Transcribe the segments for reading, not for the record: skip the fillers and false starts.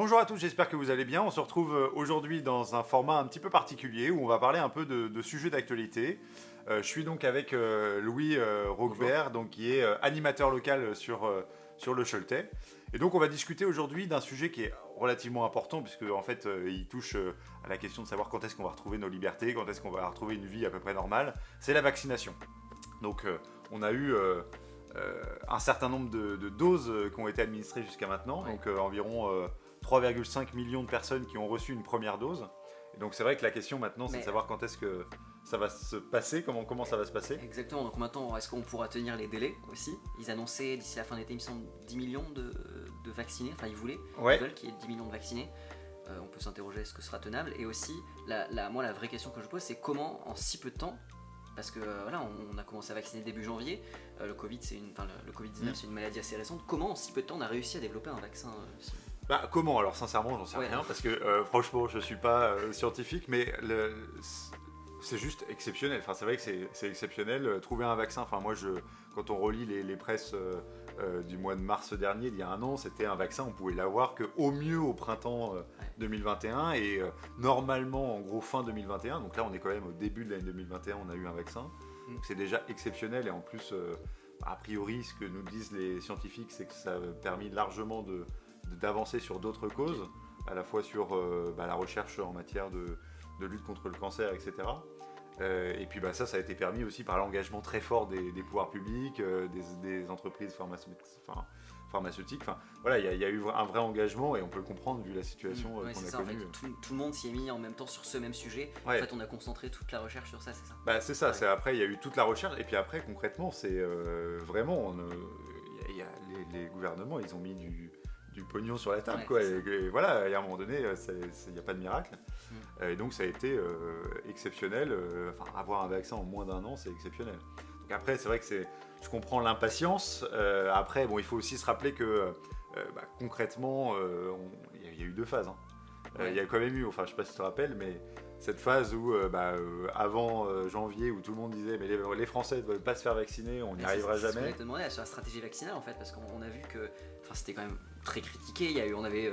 Bonjour à tous, j'espère que vous allez bien. On se retrouve aujourd'hui dans un format un petit peu particulier où on va parler un peu de sujets d'actualité. Je suis donc avec Louis Bonjour. Roquebert, donc, qui est animateur local sur le Choletais. Et donc on va discuter aujourd'hui d'un sujet qui est relativement important puisque en fait il touche à la question de savoir quand est-ce qu'on va retrouver nos libertés, quand est-ce qu'on va retrouver une vie à peu près normale. C'est la vaccination. Donc on a eu un certain nombre de doses qui ont été administrées jusqu'à maintenant, Ouais. donc environ 3,5 millions de personnes qui ont reçu une première dose. Et donc c'est vrai que la question maintenant c'est de Mais savoir quand est-ce que ça va se passer, comment ça va se passer. exactement, donc maintenant, est-ce qu'on pourra tenir les délais aussi? Ils annonçaient d'ici la fin d'été, il me semble, 10 millions de vaccinés, enfin ils Ouais, veulent qu'il y ait 10 millions de vaccinés. On peut s'interroger, est-ce que ce sera tenable? Et aussi, moi, la vraie question que je pose, c'est comment, en si peu de temps, parce que voilà, on a commencé à vacciner début janvier, le Covid, le Covid-19, c'est une maladie assez récente, comment, en si peu de temps, on a réussi à développer un vaccin bah comment? Alors sincèrement j'en sais Ouais. rien parce que franchement je suis pas scientifique, mais c'est juste exceptionnel. Enfin c'est vrai que c'est exceptionnel. Trouver un vaccin, enfin moi quand on relit les presses du mois de mars dernier, il y a un an, c'était un vaccin, on pouvait l'avoir qu'au mieux au printemps Ouais. 2021 et normalement en gros fin 2021. Donc là on est quand même au début de l'année 2021, on a eu un vaccin. Mm. Donc c'est déjà exceptionnel et en plus a priori ce que nous disent les scientifiques c'est que ça a permis largement d'avancer sur d'autres causes, à la fois sur la recherche en matière de lutte contre le cancer, etc. Et puis ça a été permis aussi par l'engagement très fort des pouvoirs publics, des entreprises pharmaceutiques. Enfin, voilà, il y a eu un vrai engagement et on peut le comprendre vu la situation Ouais, qu'on c'est a ça, en fait, connue. tout le monde s'y est mis en même temps sur ce même sujet. En Ouais, fait, on a concentré toute la recherche sur ça, c'est ça? c'est ça. Ouais. Après, il y a eu toute la recherche et puis après, concrètement, c'est vraiment, les gouvernements, ils ont mis du pognon sur la table, Ouais, quoi. c'est ça. Et voilà, et à un moment donné, il n'y a pas de miracle. Mm. Et donc ça a été exceptionnel. Enfin, avoir un vaccin en moins d'un an, c'est exceptionnel. Donc après, c'est vrai que je comprends l'impatience. Après, bon, il faut aussi se rappeler que concrètement, il y a eu deux phases, hein. Il y Ouais. a quand même eu, enfin je sais pas si tu te rappelles, mais cette phase où avant janvier où tout le monde disait mais les Français ne veulent pas se faire vacciner, on n'y Et arrivera c'est ce qu'on jamais. a été demandé sur la stratégie vaccinale en fait, parce qu'on a vu que c'était quand même très critiqué. Il y a eu, on avait,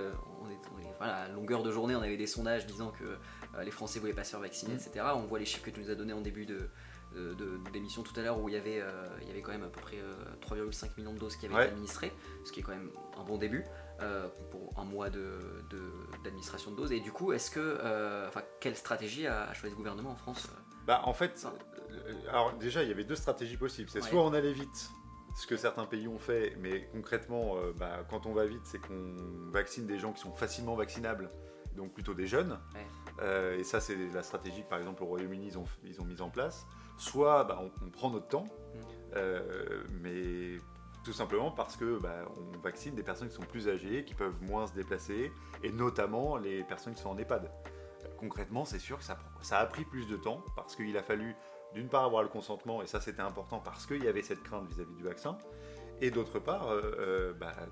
voilà, à longueur de journée, on avait des sondages disant que les Français voulaient pas se faire vacciner, Mm. etc. On voit les chiffres que tu nous as donnés en début d'émission tout à l'heure où il y avait quand même à peu près 3,5 millions de doses qui avaient été administrées, ce qui est quand même un bon début pour un mois d'administration de doses. Et du coup, quelle stratégie a choisi le gouvernement en France? En fait, alors déjà il y avait deux stratégies possibles. C'est Ouais. soit on allait vite, ce que certains pays ont fait, mais concrètement, quand on va vite, c'est qu'on vaccine des gens qui sont facilement vaccinables, donc plutôt des jeunes. Ouais. Et ça, c'est la stratégie que, par exemple, au Royaume-Uni, ils ont mise en place. Soit on prend notre temps, mais tout simplement parce que on vaccine des personnes qui sont plus âgées, qui peuvent moins se déplacer, et notamment les personnes qui sont en EHPAD. Concrètement, c'est sûr que ça a pris plus de temps, parce qu'il a fallu, d'une part, avoir le consentement, et ça, c'était important, parce qu'il y avait cette crainte vis-à-vis du vaccin, et d'autre part,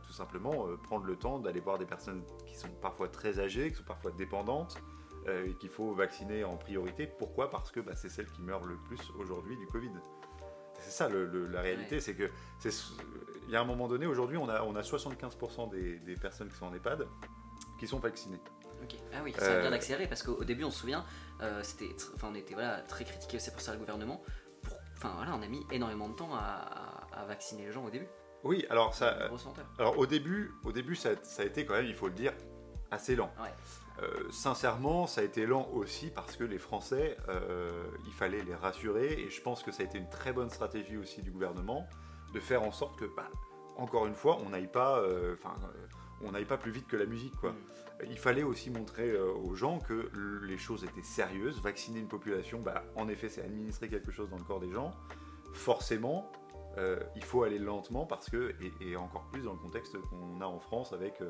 tout simplement prendre le temps d'aller voir des personnes qui sont parfois très âgées, qui sont parfois dépendantes, et qu'il faut vacciner en priorité. Pourquoi? Parce que c'est celles qui meurent le plus aujourd'hui du Covid. C'est ça la réalité, Ouais. c'est que il y a un moment donné, aujourd'hui, on a 75% des personnes qui sont en EHPAD qui sont vaccinées. Ok. Ah oui, ça a bien accéléré parce qu'au début, on se souvient, on était voilà, très critiqué, c'est pour ça le gouvernement. On a mis énormément de temps à vacciner les gens au début. Oui, alors Grosse lenteur. au début ça a été quand même, il faut le dire, assez lent. Ouais. Sincèrement, ça a été lent aussi parce que les Français, il fallait les rassurer et je pense que ça a été une très bonne stratégie aussi du gouvernement de faire en sorte que, encore une fois, on n'aille pas, on n'aille pas plus vite que la musique, quoi. Il fallait aussi montrer aux gens que les choses étaient sérieuses. Vacciner une population, en effet, c'est administrer quelque chose dans le corps des gens. Forcément, il faut aller lentement parce que, et encore plus dans le contexte qu'on a en France avec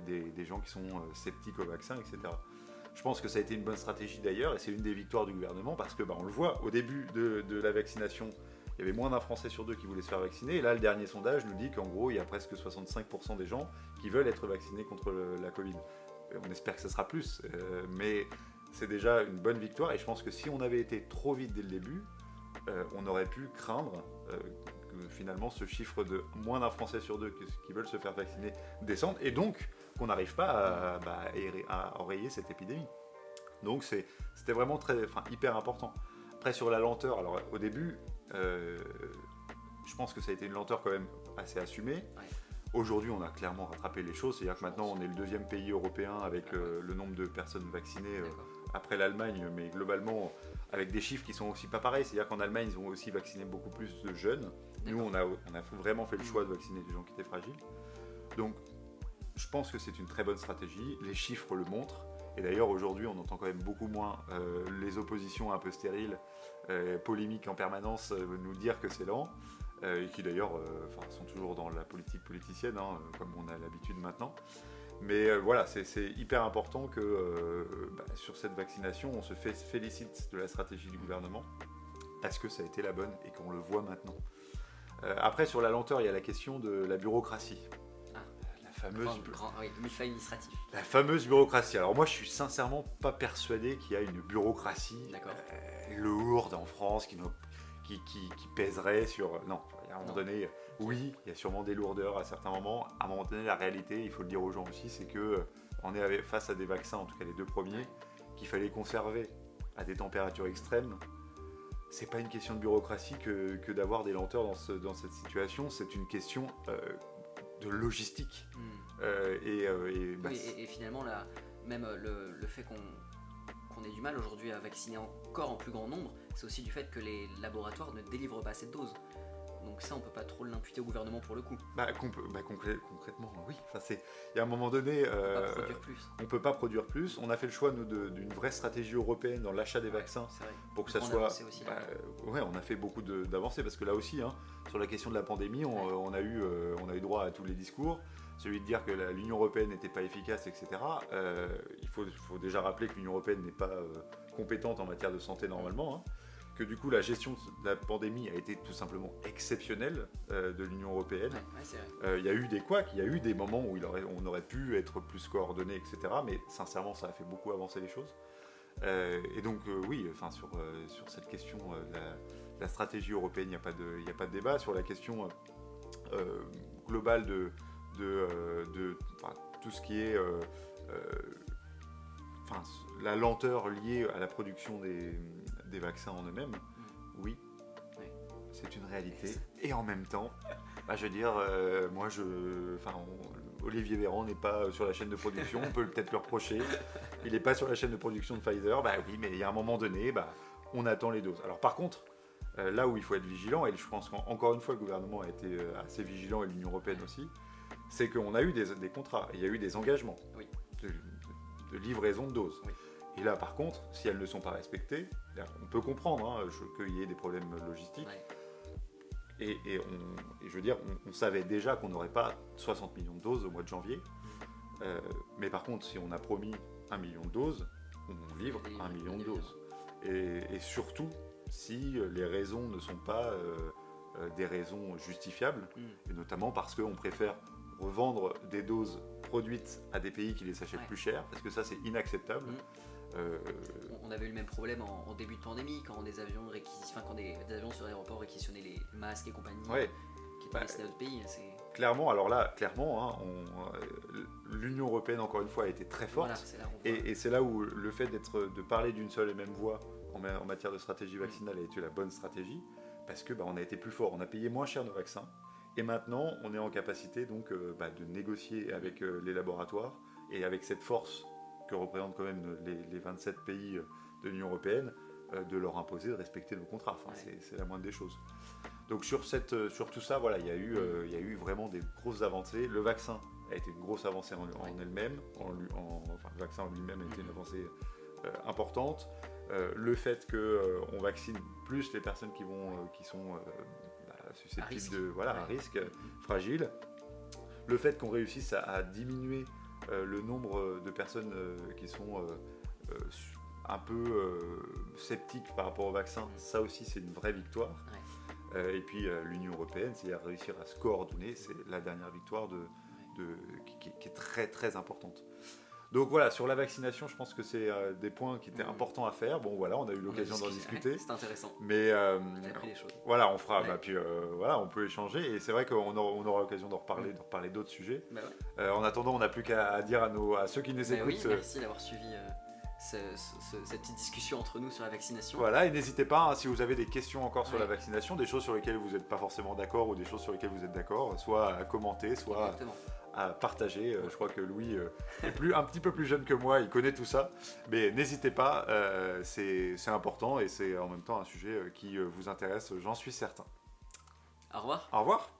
des gens qui sont sceptiques au vaccin, etc. Je pense que ça a été une bonne stratégie d'ailleurs, et c'est une des victoires du gouvernement parce que on le voit, au début de la vaccination, il y avait moins d'un Français sur deux qui voulait se faire vacciner, et là le dernier sondage nous dit qu'en gros il y a presque 65% des gens qui veulent être vaccinés contre la Covid. On espère que ce sera plus, mais c'est déjà une bonne victoire, et je pense que si on avait été trop vite dès le début, on aurait pu craindre que finalement ce chiffre de moins d'un Français sur deux qui veulent se faire vacciner descende, et donc qu'on n'arrive pas à enrayer cette épidémie. Donc c'était vraiment hyper important. Après, sur la lenteur, alors au début, je pense que ça a été une lenteur quand même assez assumée. Ouais. Aujourd'hui, on a clairement rattrapé les choses, c'est-à-dire que maintenant on est le deuxième pays européen avec le nombre de personnes vaccinées après l'Allemagne, mais globalement avec des chiffres qui sont aussi pas pareils, c'est-à-dire qu'en Allemagne ils ont aussi vacciné beaucoup plus de jeunes. Nous on a vraiment fait le choix de vacciner des gens qui étaient fragiles. Donc je pense que c'est une très bonne stratégie, les chiffres le montrent. Et d'ailleurs, aujourd'hui, on entend quand même beaucoup moins les oppositions un peu stériles, polémiques en permanence, nous dire que c'est lent, et qui d'ailleurs sont toujours dans la politique politicienne, comme on a l'habitude maintenant. Mais voilà, c'est hyper important que sur cette vaccination, on se félicite de la stratégie du gouvernement, parce que ça a été la bonne et qu'on le voit maintenant. Après, sur la lenteur, il y a la question de la bureaucratie. La fameuse bureaucratie. Alors moi, je suis sincèrement pas persuadé qu'il y a une bureaucratie lourde en France qui pèserait sur... Non, à un moment donné, oui, il y a sûrement des lourdeurs à certains moments. À un moment donné, la réalité, il faut le dire aux gens aussi, c'est qu'on est face à des vaccins, en tout cas les deux premiers, qu'il fallait conserver à des températures extrêmes. C'est pas une question de bureaucratie que d'avoir des lenteurs dans cette situation. C'est une question... de logistique. Et finalement, là, même le fait qu'on ait du mal aujourd'hui à vacciner encore en plus grand nombre, c'est aussi du fait que les laboratoires ne délivrent pas assez de doses. Donc ça, on peut pas trop l'imputer au gouvernement pour le coup. Concrètement, oui. Il y a un moment donné, on peut pas produire plus. On a fait le choix, nous, d'une vraie stratégie européenne dans l'achat des vaccins pour que ça soit... on a fait beaucoup d'avancées parce que là aussi, sur la question de la pandémie, on a eu droit à tous les discours. Celui de dire que l'Union européenne n'était pas efficace, etc. Il faut déjà rappeler que l'Union européenne n'est pas compétente en matière de santé normalement. Que du coup la gestion de la pandémie a été tout simplement exceptionnelle de l'Union européenne. Il y a eu des couacs, il y a eu des moments où on aurait pu être plus coordonnés, etc. Mais sincèrement, ça a fait beaucoup avancer les choses. Et donc sur cette question, la stratégie européenne, il n'y a pas de débat. Sur la question globale de tout ce qui est la lenteur liée à la production des vaccins en eux-mêmes, oui, c'est une réalité. Et en même temps, je veux dire, Olivier Véran n'est pas sur la chaîne de production, on peut peut-être le reprocher. Il n'est pas sur la chaîne de production de Pfizer, oui, mais il y a un moment donné, on attend les doses. Alors par contre, là où il faut être vigilant, et je pense qu'encore une fois le gouvernement a été assez vigilant et l'Union européenne aussi, c'est qu'on a eu des contrats, il y a eu des engagements de livraison de doses. Oui. Et là, par contre, si elles ne sont pas respectées, on peut comprendre qu'il y ait des problèmes logistiques. Ouais. Et je veux dire, on savait déjà qu'on n'aurait pas 60 millions de doses au mois de janvier. Mais par contre, si on a promis 1 million de doses, on livre 1 million de doses. Et surtout, si les raisons ne sont pas des raisons justifiables, et notamment parce qu'on préfère revendre des doses produites à des pays qui les achètent plus cher, parce que ça, c'est inacceptable. On avait eu le même problème en début de pandémie, quand des avions sur l'aéroport réquisitionnaient les masques et compagnie qui étaient destinés à notre pays. Clairement, l'Union européenne, encore une fois, a été très forte. Et c'est là où le fait de parler d'une seule et même voix en matière de stratégie vaccinale a été la bonne stratégie, parce que on a été plus fort, on a payé moins cher nos vaccins. Et maintenant, on est en capacité donc de négocier avec les laboratoires et avec cette force que représentent quand même les 27 pays de l'Union européenne, de leur imposer de respecter nos contrats. C'est la moindre des choses. Donc sur tout ça, voilà, il y a eu vraiment des grosses avancées. Le vaccin a été une grosse avancée en elle-même. Le vaccin en lui-même a été une avancée importante. Le fait qu'on vaccine plus les personnes qui sont susceptibles à risque, fragiles. Le fait qu'on réussisse à diminuer le nombre de personnes qui sont un peu sceptiques par rapport au vaccin, ça aussi c'est une vraie victoire. Et puis l'Union européenne, c'est à réussir à se coordonner, c'est la dernière victoire qui est très très importante. Donc voilà, sur la vaccination, je pense que c'est des points qui étaient importants à faire. Bon voilà, on a eu l'occasion d'en discuter. C'est intéressant. Mais J'ai appris des choses. voilà, on fera, puis voilà, on peut échanger. Et c'est vrai qu'on aura l'occasion d'en reparler d'autres sujets. Bah ouais. En attendant, on n'a plus qu'à dire à ceux qui nous écoutent. Oui, merci d'avoir suivi cette petite discussion entre nous sur la vaccination. Voilà, et n'hésitez pas, si vous avez des questions encore sur la vaccination, des choses sur lesquelles vous n'êtes pas forcément d'accord ou des choses sur lesquelles vous êtes d'accord, soit à commenter, soit à partager. Je crois que Louis est un petit peu plus jeune que moi, il connaît tout ça. Mais n'hésitez pas, c'est important et c'est en même temps un sujet qui vous intéresse, j'en suis certain. Au revoir. Au revoir.